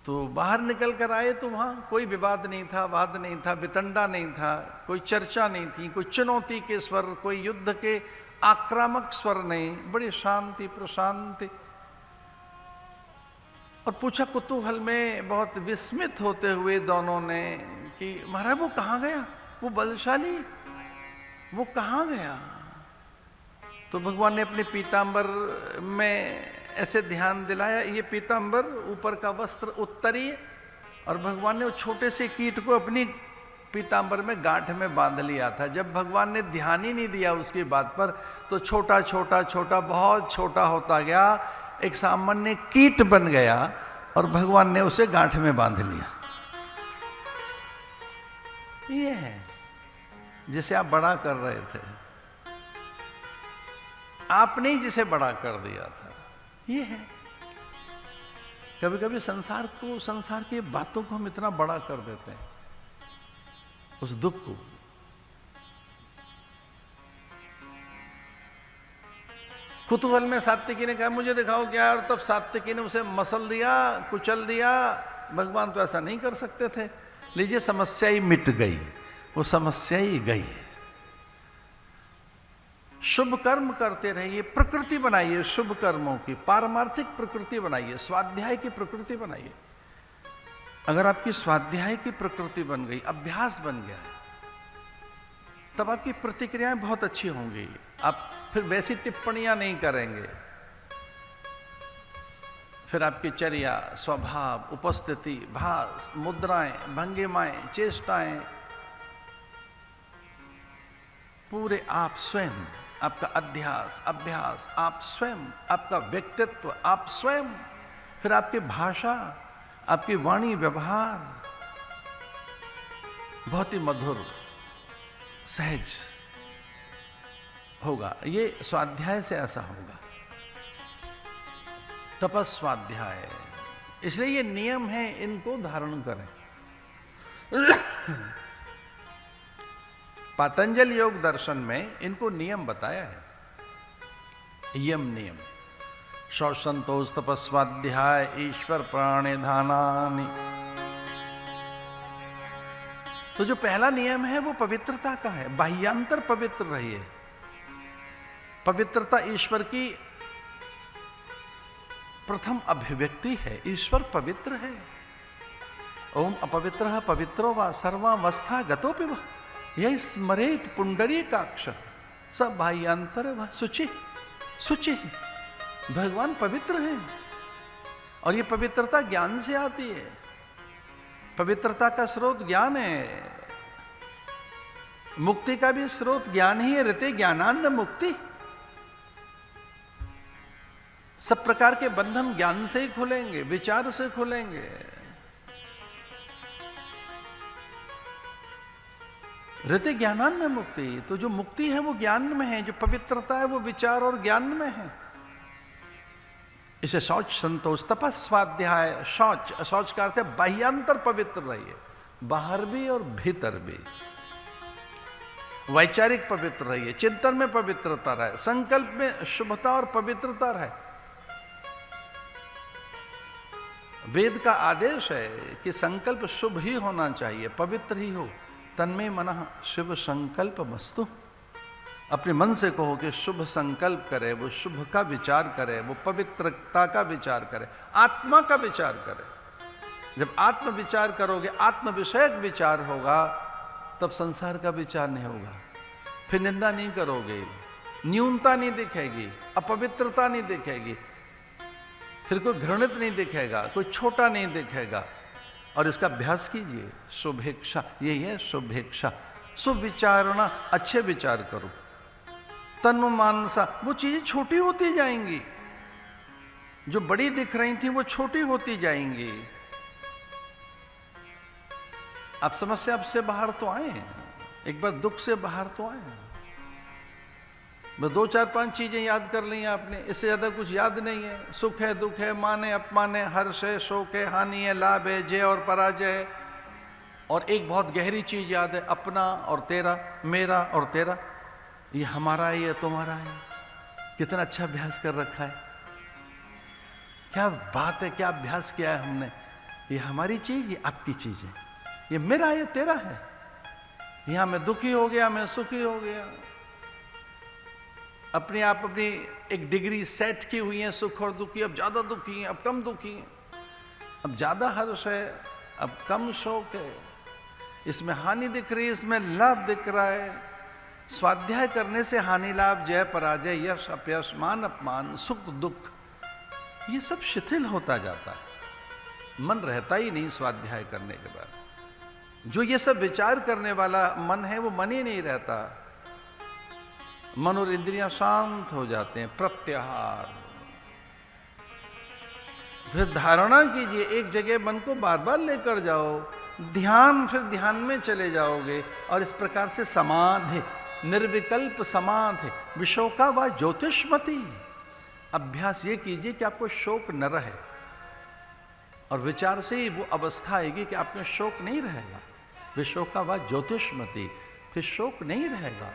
तो बाहर निकल कर आए तो वहां कोई विवाद नहीं था, वाद नहीं था, वितंडा नहीं था, कोई चर्चा नहीं थी, कोई चुनौती के स्वर, कोई युद्ध के आक्रामक स्वर नहीं, बड़ी शांति प्रशांति। और पूछा कुतूहल में, बहुत विस्मित होते हुए दोनों ने कि महाराज वो कहाँ गया, वो बलशाली वो कहाँ गया? तो भगवान ने अपने पीतांबर में ऐसे ध्यान दिलाया, ये पीतांबर ऊपर का वस्त्र उत्तरीय, और भगवान ने वो छोटे से कीट को अपनी पीतांबर में गांठ में बांध लिया था। जब भगवान ने ध्यान ही नहीं दिया उसकी बात पर, तो छोटा छोटा छोटा बहुत छोटा होता गया, एक सामान्य कीट बन गया, और भगवान ने उसे गांठ में बांध लिया। ये है जिसे आप बड़ा कर रहे थे, आपने ही जिसे बड़ा कर दिया था। ये है, कभी कभी संसार को, संसार की बातों को हम इतना बड़ा कर देते हैं, उस दुख को। कुतूहल में सात्विकी ने कहा मुझे दिखाओ क्या, और तब सात्विकी ने उसे मसल दिया, कुचल दिया। भगवान तो ऐसा नहीं कर सकते थे। लीजिए, समस्या ही मिट गई, वो समस्या ही गई। शुभ कर्म करते रहिए, प्रकृति बनाइए शुभ कर्मों की, पारमार्थिक प्रकृति बनाइए, स्वाध्याय की प्रकृति बनाइए। अगर आपकी स्वाध्याय की प्रकृति बन गई, अभ्यास बन गया, तब आपकी प्रतिक्रियाएं बहुत अच्छी होंगी। आप फिर वैसी टिप्पणियां नहीं करेंगे, फिर आपकी चर्या, स्वभाव, उपस्थिति, भास, मुद्राएं, भंगिमाएं, चेष्टाएं, पूरे आप स्वयं, आपका अभ्यास आप स्वयं, आपका व्यक्तित्व आप स्वयं, फिर आपकी भाषा, आपकी वाणी व्यवहार बहुत ही मधुर, सहज होगा। ये स्वाध्याय से ऐसा होगा, तपस्वाध्याय। इसलिए ये नियम है, इनको धारण करें। पतंजलि योग दर्शन में इनको नियम बताया है। यम नियम, शौच संतोष तपस्वाध्याय ईश्वर प्राणिधानानि। तो जो पहला नियम है वो पवित्रता का है, बाह्यांतर पवित्र रहिए। पवित्रता ईश्वर की प्रथम अभिव्यक्ति है, ईश्वर पवित्र है। ओम अपवित्रः पवित्रो वा सर्वावस्था गतोपि वा यह स्मरेत पुंडरीकाक्ष स बाह्यांतर व शुचि। शुचि, भगवान पवित्र है, और ये पवित्रता ज्ञान से आती है। पवित्रता का स्रोत ज्ञान है, मुक्ति का भी स्रोत ज्ञान ही है। ऋते ज्ञानान्न मुक्ति। सब प्रकार के बंधन ज्ञान से ही खुलेंगे, विचार से खुलेंगे। ऋते ज्ञानान्न मुक्ति, तो जो मुक्ति है वो ज्ञान में है, जो पवित्रता है वो विचार और ज्ञान में है। इसे शौच संतोष तपस्वाध्याय। शौच, शौच का अर्थ है बाह्यांतर पवित्र रहिए, बाहर भी और भीतर भी। वैचारिक पवित्र रहिए, चिंतन में पवित्रता रहे, संकल्प में शुभता और पवित्रता रहे। वेद का आदेश है कि संकल्प शुभ ही होना चाहिए, पवित्र ही हो। तन्मे मनः शिव संकल्प मस्तु। अपने मन से कहो कि शुभ संकल्प करे, वो शुभ का विचार करे, वो पवित्रता का विचार करे, आत्मा का विचार करे। जब आत्म विचार करोगे, आत्म विषयक विचार होगा, तब संसार का विचार नहीं होगा। फिर निंदा नहीं करोगे, न्यूनता नहीं दिखेगी, अपवित्रता नहीं दिखेगी, फिर कोई घृणित नहीं दिखेगा, कोई छोटा नहीं दिखेगा। और इसका अभ्यास कीजिए, शुभेच्छा, यही है शुभेच्छा। सुविचारणा, अच्छे विचार करो। तनु मानसा, वो चीजें छोटी होती जाएंगी, जो बड़ी दिख रही थी वो छोटी होती जाएंगी। आप समस्या से बाहर तो आए, एक बार दुख से बाहर तो आए। बस 2, 4, 5 चीजें याद कर ली आपने, इससे ज्यादा कुछ याद नहीं है। सुख है, दुख है, माने अपमाने, हर्ष है, शोक है, हानि है, लाभ है, जय और पराजय है। और एक बहुत गहरी चीज याद है, अपना और तेरा, मेरा और तेरा, ये हमारा है, ये तुम्हारा है। कितना अच्छा अभ्यास कर रखा है, क्या बात है, क्या अभ्यास किया है हमने। ये हमारी चीज, ये आपकी चीज है, ये मेरा है, ये तेरा है। यहां मैं दुखी हो गया, मैं सुखी हो गया। अपने आप अपनी एक डिग्री सेट की हुई है सुख और दुखी। अब ज्यादा दुखी है, अब कम दुखी है, अब ज्यादा हर्ष है, अब कम शोक है। इसमें हानि दिख रही है, इसमें लाभ दिख रहा है। स्वाध्याय करने से हानि लाभ, जय पराजय, यश अपयश, मान अपमान, सुख दुख, ये सब शिथिल होता जाता है। मन रहता ही नहीं स्वाध्याय करने के बाद। जो ये सब विचार करने वाला मन है वो मन ही नहीं रहता। मन और इंद्रियां शांत हो जाते हैं। प्रत्याहार, फिर धारणा कीजिए, एक जगह मन को बार बार लेकर जाओ, ध्यान, फिर ध्यान में चले जाओगे और इस प्रकार से समाधि, निर्विकल्प समाधि, विशोका व ज्योतिषमती। अभ्यास ये कीजिए कि आपको शोक न रहे, और विचार से ही वो अवस्था आएगी कि आप में शोक नहीं रहेगा। विशोका व ज्योतिषमती, फिर शोक नहीं रहेगा।